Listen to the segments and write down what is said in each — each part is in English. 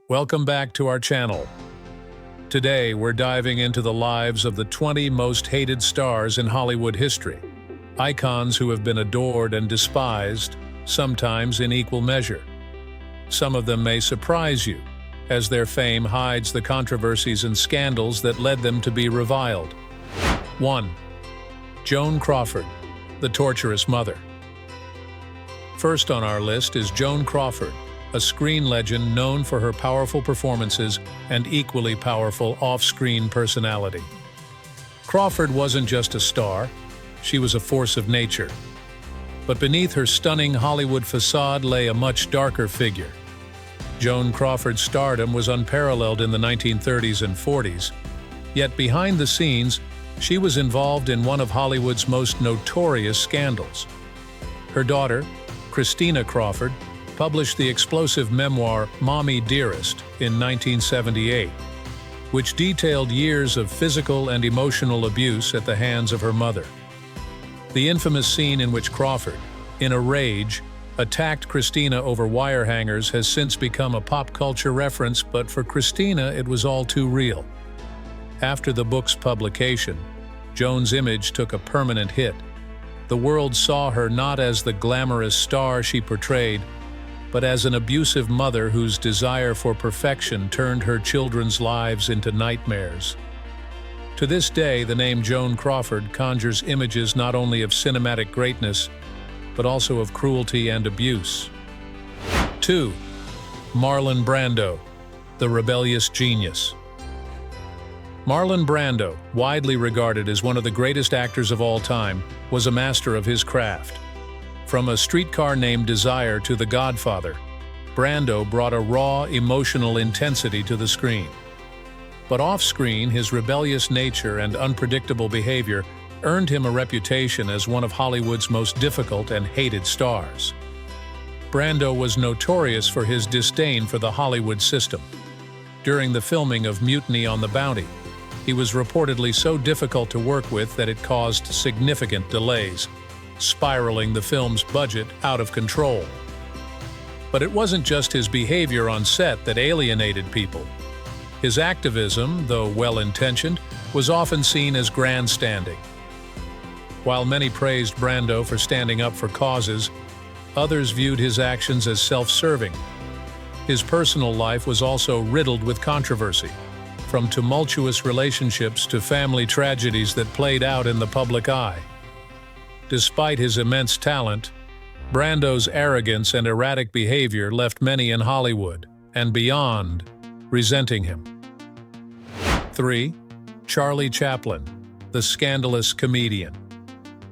Welcome back to our channel. Today, we're diving into the lives of the 20 most hated stars in Hollywood history. Icons who have been adored and despised, sometimes in equal measure. Some of them may surprise you, as their fame hides the controversies and scandals that led them to be reviled. 1. Joan Crawford, the torturous mother. First on our list is Joan Crawford, a screen legend known for her powerful performances and equally powerful off-screen personality. Crawford wasn't just a star, she was a force of nature. But beneath her stunning Hollywood facade lay a much darker figure. Joan Crawford's stardom was unparalleled in the 1930s and 40s, yet behind the scenes, she was involved in one of Hollywood's most notorious scandals. Her daughter, Christina Crawford, published the explosive memoir Mommy Dearest in 1978, which detailed years of physical and emotional abuse at the hands of her mother. The infamous scene in which Crawford, in a rage, attacked Christina over wire hangers has since become a pop culture reference, but for Christina it was all too real. After the book's publication, Joan's image took a permanent hit. The world saw her not as the glamorous star she portrayed, but as an abusive mother whose desire for perfection turned her children's lives into nightmares. To this day, the name Joan Crawford conjures images not only of cinematic greatness, but also of cruelty and abuse. 2. Marlon Brando, the rebellious genius. Marlon Brando, widely regarded as one of the greatest actors of all time, was a master of his craft. From A Streetcar Named Desire to The Godfather, Brando brought a raw, emotional intensity to the screen. But off-screen, his rebellious nature and unpredictable behavior earned him a reputation as one of Hollywood's most difficult and hated stars. Brando was notorious for his disdain for the Hollywood system. During the filming of Mutiny on the Bounty, he was reportedly so difficult to work with that it caused significant delays, spiraling the film's budget out of control. But it wasn't just his behavior on set that alienated people. His activism, though well-intentioned, was often seen as grandstanding. While many praised Brando for standing up for causes, others viewed his actions as self-serving. His personal life was also riddled with controversy, from tumultuous relationships to family tragedies that played out in the public eye. Despite his immense talent, Brando's arrogance and erratic behavior left many in Hollywood, and beyond, resenting him. 3. Charlie Chaplin, the scandalous comedian.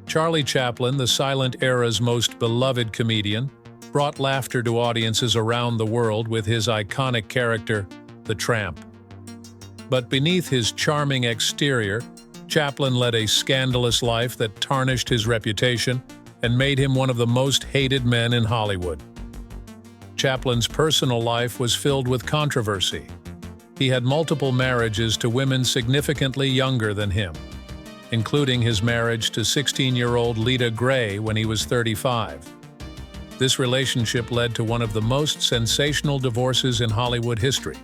Charlie Chaplin, the silent era's most beloved comedian, brought laughter to audiences around the world with his iconic character, the Tramp. But beneath his charming exterior, Chaplin led a scandalous life that tarnished his reputation and made him one of the most hated men in Hollywood. Chaplin's personal life was filled with controversy. He had multiple marriages to women significantly younger than him, including his marriage to 16-year-old Lita Gray when he was 35. This relationship led to one of the most sensational divorces in Hollywood history,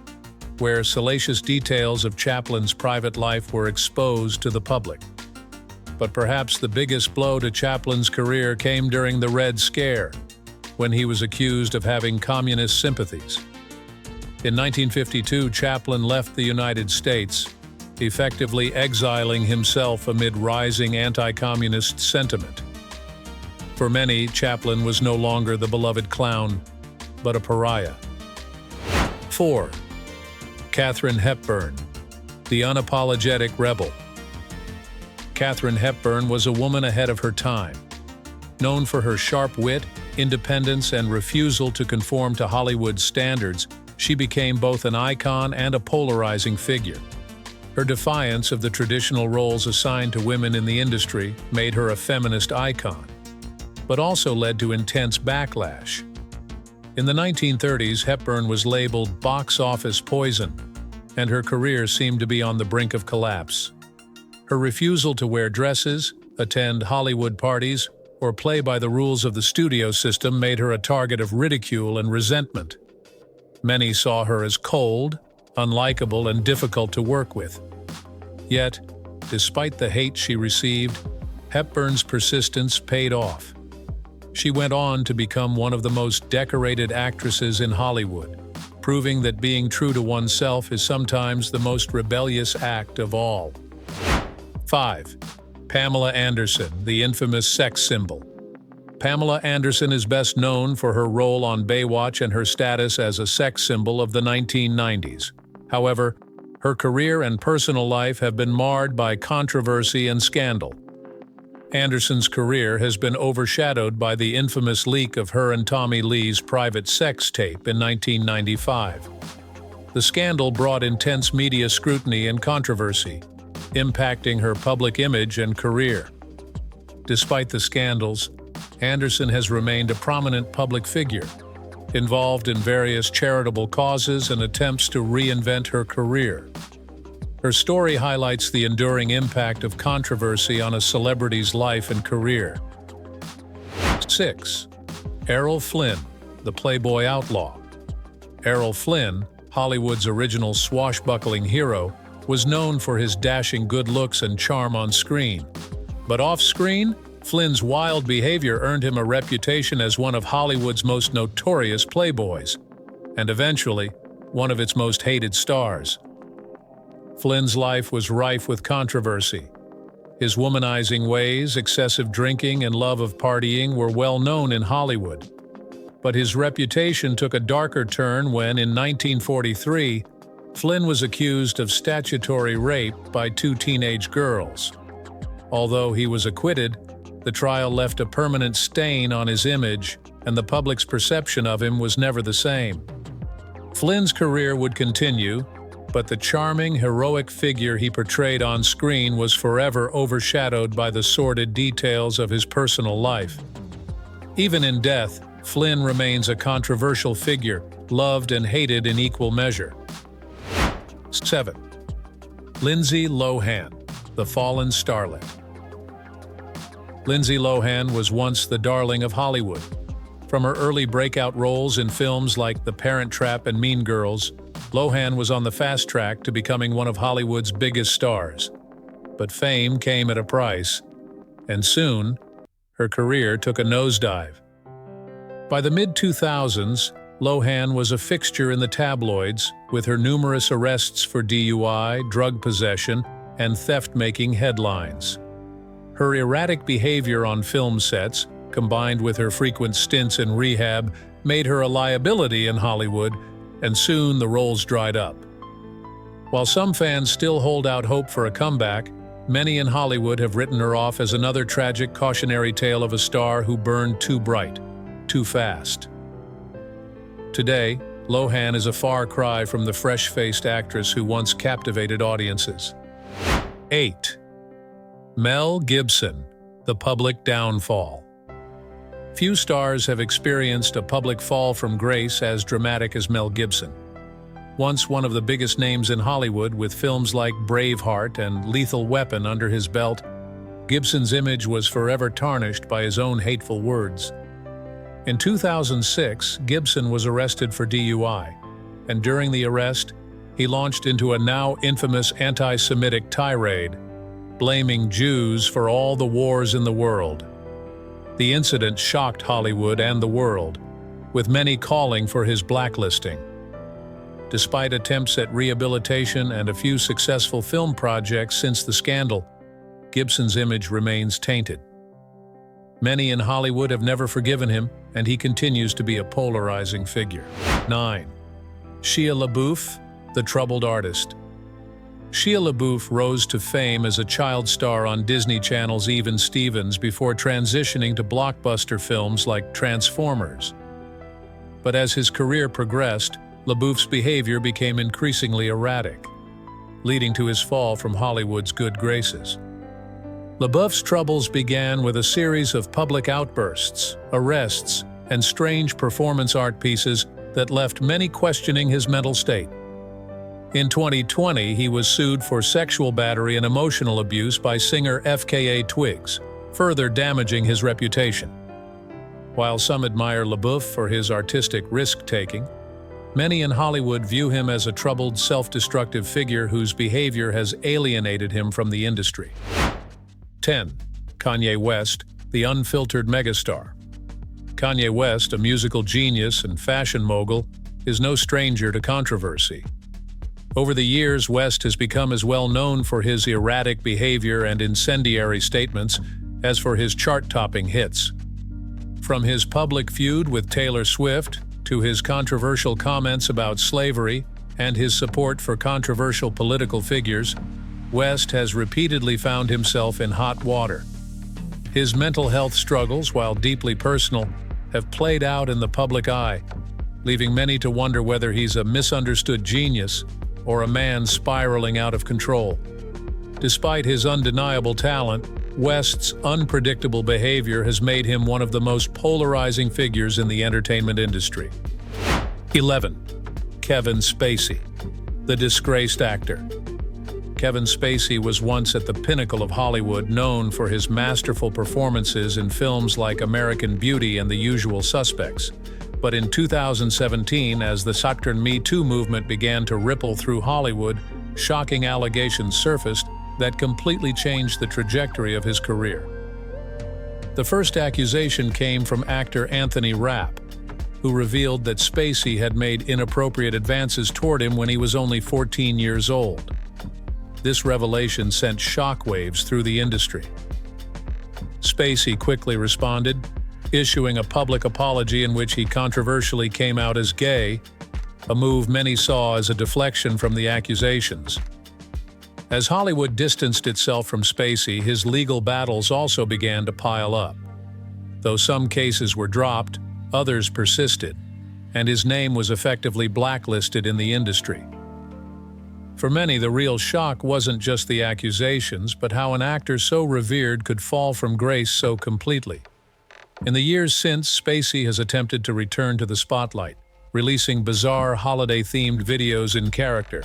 where salacious details of Chaplin's private life were exposed to the public. But perhaps the biggest blow to Chaplin's career came during the Red Scare, when he was accused of having communist sympathies. In 1952, Chaplin left the United States, effectively exiling himself amid rising anti-communist sentiment. For many, Chaplin was no longer the beloved clown, but a pariah. 4. Katharine Hepburn, the unapologetic rebel. Katharine Hepburn was a woman ahead of her time. Known for her sharp wit, independence, and refusal to conform to Hollywood standards, she became both an icon and a polarizing figure. Her defiance of the traditional roles assigned to women in the industry made her a feminist icon, but also led to intense backlash. In the 1930s, Hepburn was labeled box office poison, and her career seemed to be on the brink of collapse. Her refusal to wear dresses, attend Hollywood parties, or play by the rules of the studio system made her a target of ridicule and resentment. Many saw her as cold, unlikable, and difficult to work with. Yet, despite the hate she received, Hepburn's persistence paid off. She went on to become one of the most decorated actresses in Hollywood, proving that being true to oneself is sometimes the most rebellious act of all. 5. Pamela Anderson, the infamous sex symbol. Pamela Anderson is best known for her role on Baywatch and her status as a sex symbol of the 1990s. However, her career and personal life have been marred by controversy and scandal. Anderson's career has been overshadowed by the infamous leak of her and Tommy Lee's private sex tape in 1995. The scandal brought intense media scrutiny and controversy, impacting her public image and career. Despite the scandals, Anderson has remained a prominent public figure, involved in various charitable causes and attempts to reinvent her career. Her story highlights the enduring impact of controversy on a celebrity's life and career. 6. Errol Flynn, the Playboy outlaw. Errol Flynn, Hollywood's original swashbuckling hero, was known for his dashing good looks and charm on screen. But off-screen, Flynn's wild behavior earned him a reputation as one of Hollywood's most notorious playboys, and eventually, one of its most hated stars. Flynn's life was rife with controversy. His womanizing ways, excessive drinking, and love of partying were well known in Hollywood. But his reputation took a darker turn when, in 1943, Flynn was accused of statutory rape by 2 teenage girls. Although he was acquitted, the trial left a permanent stain on his image, and the public's perception of him was never the same. Flynn's career would continue, but the charming, heroic figure he portrayed on screen was forever overshadowed by the sordid details of his personal life. Even in death, Flynn remains a controversial figure, loved and hated in equal measure. 7. Lindsay Lohan, the fallen starlet. Lindsay Lohan was once the darling of Hollywood. From her early breakout roles in films like The Parent Trap and Mean Girls, Lohan was on the fast track to becoming one of Hollywood's biggest stars. But fame came at a price, and soon, her career took a nosedive. By the mid-2000s, Lohan was a fixture in the tabloids, with her numerous arrests for DUI, drug possession, and theft making headlines. Her erratic behavior on film sets, combined with her frequent stints in rehab, made her a liability in Hollywood, and soon the roles dried up. While some fans still hold out hope for a comeback, many in Hollywood have written her off as another tragic cautionary tale of a star who burned too bright, too fast. Today, Lohan is a far cry from the fresh-faced actress who once captivated audiences. 8. Mel Gibson, the public downfall. Few stars have experienced a public fall from grace as dramatic as Mel Gibson. Once one of the biggest names in Hollywood, with films like Braveheart and Lethal Weapon under his belt, Gibson's image was forever tarnished by his own hateful words. In 2006, Gibson was arrested for DUI, and during the arrest, he launched into a now infamous anti-Semitic tirade, blaming Jews for all the wars in the world. The incident shocked Hollywood and the world, with many calling for his blacklisting. Despite attempts at rehabilitation and a few successful film projects since the scandal, Gibson's image remains tainted. Many in Hollywood have never forgiven him, and he continues to be a polarizing figure. 9. Shia LaBeouf, the troubled artist. Shia LaBeouf rose to fame as a child star on Disney Channel's Even Stevens before transitioning to blockbuster films like Transformers. But as his career progressed, LaBeouf's behavior became increasingly erratic, leading to his fall from Hollywood's good graces. LaBeouf's troubles began with a series of public outbursts, arrests, and strange performance art pieces that left many questioning his mental state. In 2020, he was sued for sexual battery and emotional abuse by singer FKA Twigs, further damaging his reputation. While some admire LaBeouf for his artistic risk-taking, Many in Hollywood view him as a troubled, self-destructive figure whose behavior has alienated him from the industry. 10. Kanye West, the unfiltered megastar. Kanye West, a musical genius and fashion mogul, is no stranger to controversy. Over the years, West has become as well known for his erratic behavior and incendiary statements as for his chart-topping hits. From his public feud with Taylor Swift to his controversial comments about slavery and his support for controversial political figures, West has repeatedly found himself in hot water. His mental health struggles, while deeply personal, have played out in the public eye, leaving many to wonder whether he's a misunderstood genius or a man spiraling out of control. Despite his undeniable talent, West's unpredictable behavior has made him one of the most polarizing figures in the entertainment industry. 11. Kevin Spacey, the disgraced actor. Kevin Spacey was once at the pinnacle of Hollywood, known for his masterful performances in films like American Beauty and The Usual Suspects. But in 2017, as the Southern Me Too movement began to ripple through Hollywood, shocking allegations surfaced that completely changed the trajectory of his career. The first accusation came from actor Anthony Rapp, who revealed that Spacey had made inappropriate advances toward him when he was only 14 years old. This revelation sent shockwaves through the industry. Spacey quickly responded, issuing a public apology in which he controversially came out as gay, a move many saw as a deflection from the accusations. As Hollywood distanced itself from Spacey, his legal battles also began to pile up. Though some cases were dropped, others persisted, and his name was effectively blacklisted in the industry. For many, the real shock wasn't just the accusations, but how an actor so revered could fall from grace so completely. In the years since, Spacey has attempted to return to the spotlight, releasing bizarre holiday-themed videos in character,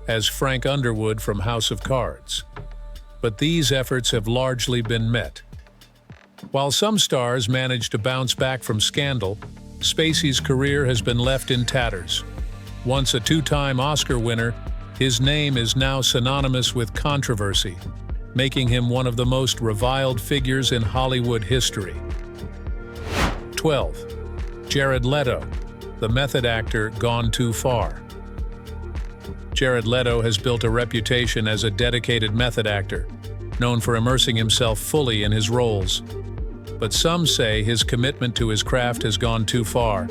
as Frank Underwood from House of Cards. But these efforts have largely been met. While some stars manage to bounce back from scandal, Spacey's career has been left in tatters. Once a two-time Oscar winner, his name is now synonymous with controversy, making him one of the most reviled figures in Hollywood history. 12. Jared Leto, the method actor gone too far. Jared Leto has built a reputation as a dedicated method actor, known for immersing himself fully in his roles. But some say his commitment to his craft has gone too far,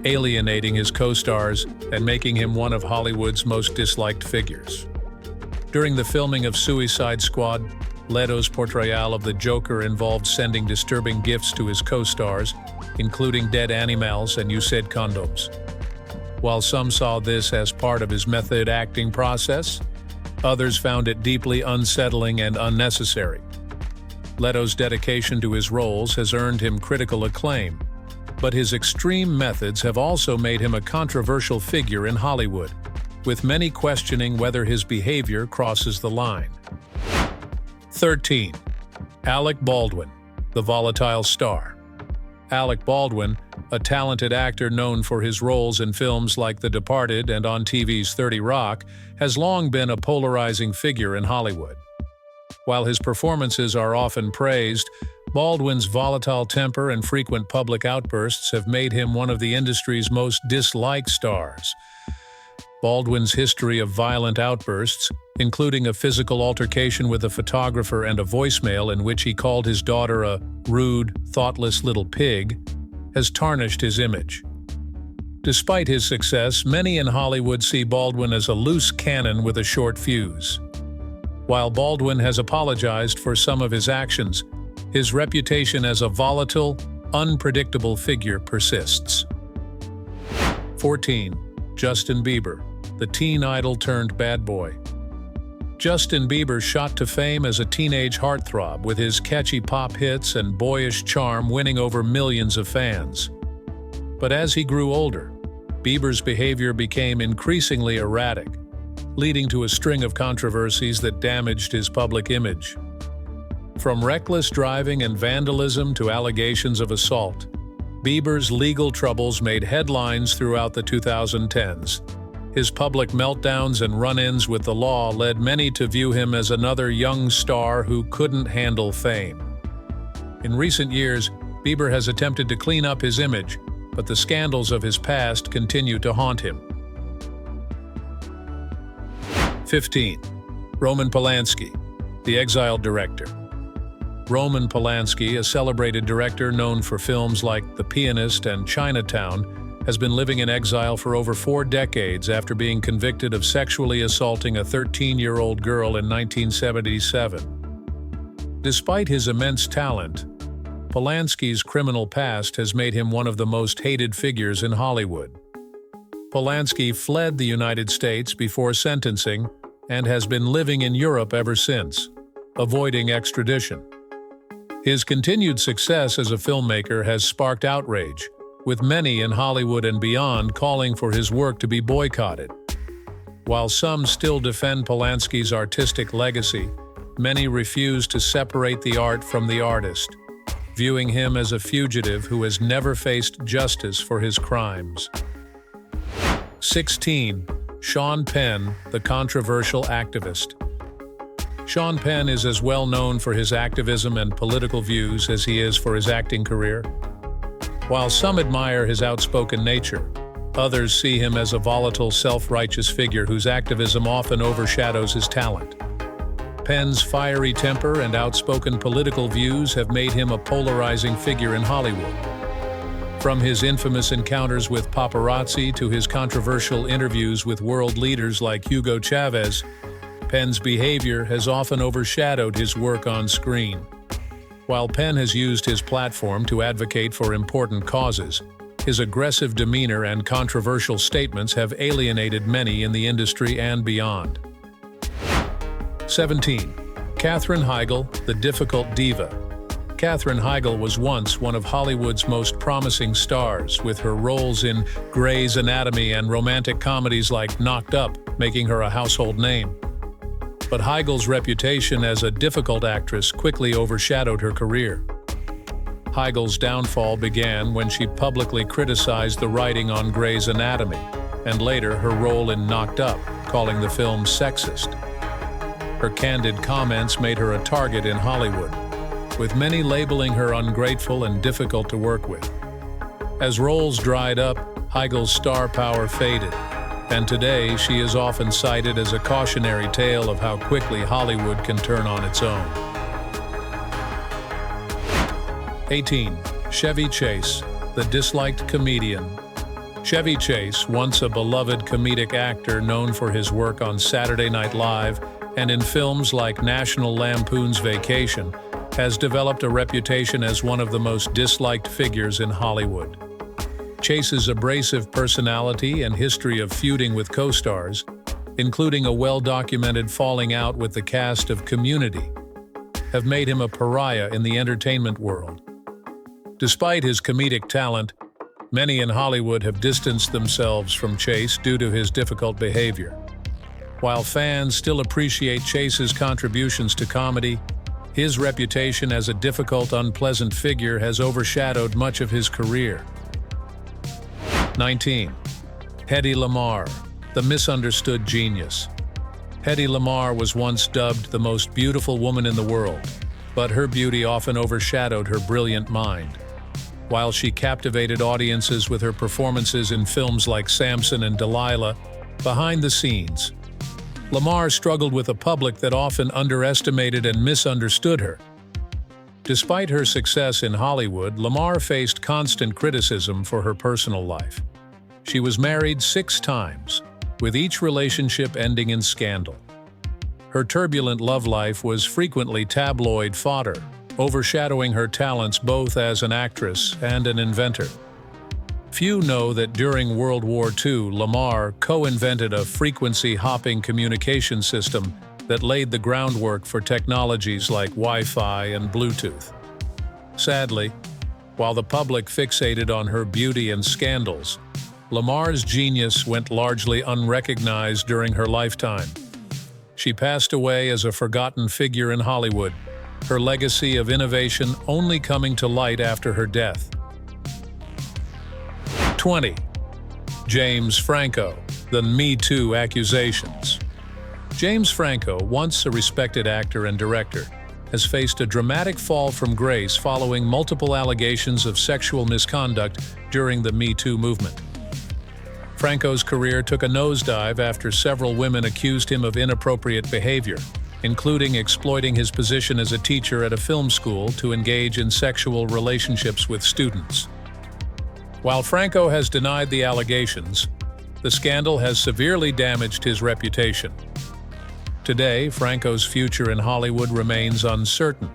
alienating his co-stars and making him one of Hollywood's most disliked figures. During the filming of Suicide Squad, Leto's portrayal of the Joker involved sending disturbing gifts to his co-stars, including dead animals and used condoms. While some saw this as part of his method acting process, others found it deeply unsettling and unnecessary. Leto's dedication to his roles has earned him critical acclaim, but his extreme methods have also made him a controversial figure in Hollywood, with many questioning whether his behavior crosses the line. 13. Alec Baldwin, the volatile star. Alec Baldwin, a talented actor known for his roles in films like The Departed and on TV's 30 Rock, has long been a polarizing figure in Hollywood. While his performances are often praised, Baldwin's volatile temper and frequent public outbursts have made him one of the industry's most disliked stars. Baldwin's history of violent outbursts, including a physical altercation with a photographer and a voicemail in which he called his daughter a rude, thoughtless little pig, has tarnished his image. Despite his success, many in Hollywood see Baldwin as a loose cannon with a short fuse. While Baldwin has apologized for some of his actions, his reputation as a volatile, unpredictable figure persists. 14. Justin Bieber, the teen idol turned bad boy. Justin Bieber shot to fame as a teenage heartthrob, with his catchy pop hits and boyish charm winning over millions of fans. But as he grew older, Bieber's behavior became increasingly erratic, leading to a string of controversies that damaged his public image. From reckless driving and vandalism to allegations of assault, Bieber's legal troubles made headlines throughout the 2010s. His public meltdowns and run-ins with the law led many to view him as another young star who couldn't handle fame. In recent years, Bieber has attempted to clean up his image, but the scandals of his past continue to haunt him. 15. Roman Polanski, the exiled director. Roman Polanski, a celebrated director known for films like The Pianist and Chinatown, has been living in exile for over 4 decades after being convicted of sexually assaulting a 13-year-old girl in 1977. Despite his immense talent, Polanski's criminal past has made him one of the most hated figures in Hollywood. Polanski fled the United States before sentencing and has been living in Europe ever since, avoiding extradition. His continued success as a filmmaker has sparked outrage, with many in Hollywood and beyond calling for his work to be boycotted. While some still defend Polanski's artistic legacy, many refuse to separate the art from the artist, viewing him as a fugitive who has never faced justice for his crimes. 16. Sean Penn, the controversial activist. Sean Penn is as well known for his activism and political views as he is for his acting career. While some admire his outspoken nature, others see him as a volatile, self-righteous figure whose activism often overshadows his talent. Penn's fiery temper and outspoken political views have made him a polarizing figure in Hollywood. From his infamous encounters with paparazzi to his controversial interviews with world leaders like Hugo Chavez, Penn's behavior has often overshadowed his work on screen. While Penn has used his platform to advocate for important causes, his aggressive demeanor and controversial statements have alienated many in the industry and beyond. 17. Katherine Heigl, the difficult diva. Katherine Heigl was once one of Hollywood's most promising stars, with her roles in Grey's Anatomy and romantic comedies like Knocked Up making her a household name. But Heigl's reputation as a difficult actress quickly overshadowed her career. Heigl's downfall began when she publicly criticized the writing on Grey's Anatomy, and later her role in Knocked Up, calling the film sexist. Her candid comments made her a target in Hollywood, with many labeling her ungrateful and difficult to work with. As roles dried up, Heigl's star power faded, and today she is often cited as a cautionary tale of how quickly Hollywood can turn on its own. 18. Chevy Chase, the disliked comedian. Chevy Chase, once a beloved comedic actor known for his work on Saturday Night Live and in films like National Lampoon's Vacation, has developed a reputation as one of the most disliked figures in Hollywood. Chase's abrasive personality and history of feuding with co-stars, including a well-documented falling out with the cast of Community, have made him a pariah in the entertainment world. Despite his comedic talent, many in Hollywood have distanced themselves from Chase due to his difficult behavior. While fans still appreciate Chase's contributions to comedy, his reputation as a difficult, unpleasant figure has overshadowed much of his career. 19. Hedy Lamarr, the misunderstood genius. Hedy Lamarr was once dubbed the most beautiful woman in the world, but her beauty often overshadowed her brilliant mind. While she captivated audiences with her performances in films like Samson and Delilah, behind the scenes, Lamarr struggled with a public that often underestimated and misunderstood her. Despite her success in Hollywood, Lamarr faced constant criticism for her personal life. She was married 6 times, with each relationship ending in scandal. Her turbulent love life was frequently tabloid fodder, overshadowing her talents both as an actress and an inventor. Few know that during World War II, Lamarr co-invented a frequency-hopping communication system that laid the groundwork for technologies like Wi-Fi and Bluetooth. Sadly, while the public fixated on her beauty and scandals, Lamarr's genius went largely unrecognized during her lifetime. She passed away as a forgotten figure in Hollywood, her legacy of innovation only coming to light after her death. 20. James Franco, the Me Too accusations. James Franco, once a respected actor and director, has faced a dramatic fall from grace following multiple allegations of sexual misconduct during the Me Too movement. Franco's career took a nosedive after several women accused him of inappropriate behavior, including exploiting his position as a teacher at a film school to engage in sexual relationships with students. While Franco has denied the allegations, the scandal has severely damaged his reputation. Today, Franco's future in Hollywood remains uncertain,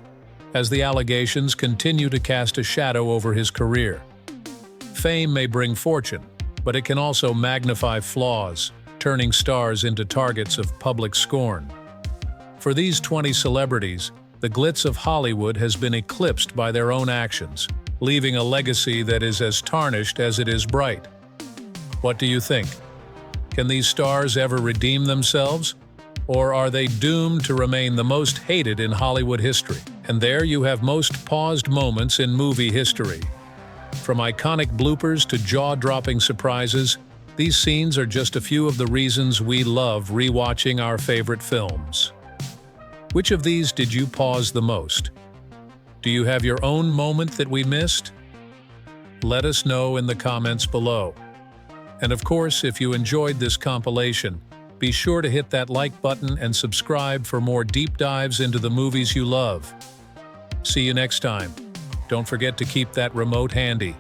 as the allegations continue to cast a shadow over his career. Fame may bring fortune, but it can also magnify flaws, turning stars into targets of public scorn. For these 20 celebrities, the glitz of Hollywood has been eclipsed by their own actions, leaving a legacy that is as tarnished as it is bright. What do you think? Can these stars ever redeem themselves? Or are they doomed to remain the most hated in Hollywood history? And there you have most paused moments in movie history. From iconic bloopers to jaw-dropping surprises, these scenes are just a few of the reasons we love rewatching our favorite films. Which of these did you pause the most? Do you have your own moment that we missed? Let us know in the comments below. And of course, if you enjoyed this compilation, be sure to hit that like button and subscribe for more deep dives into the movies you love. See you next time. Don't forget to keep that remote handy.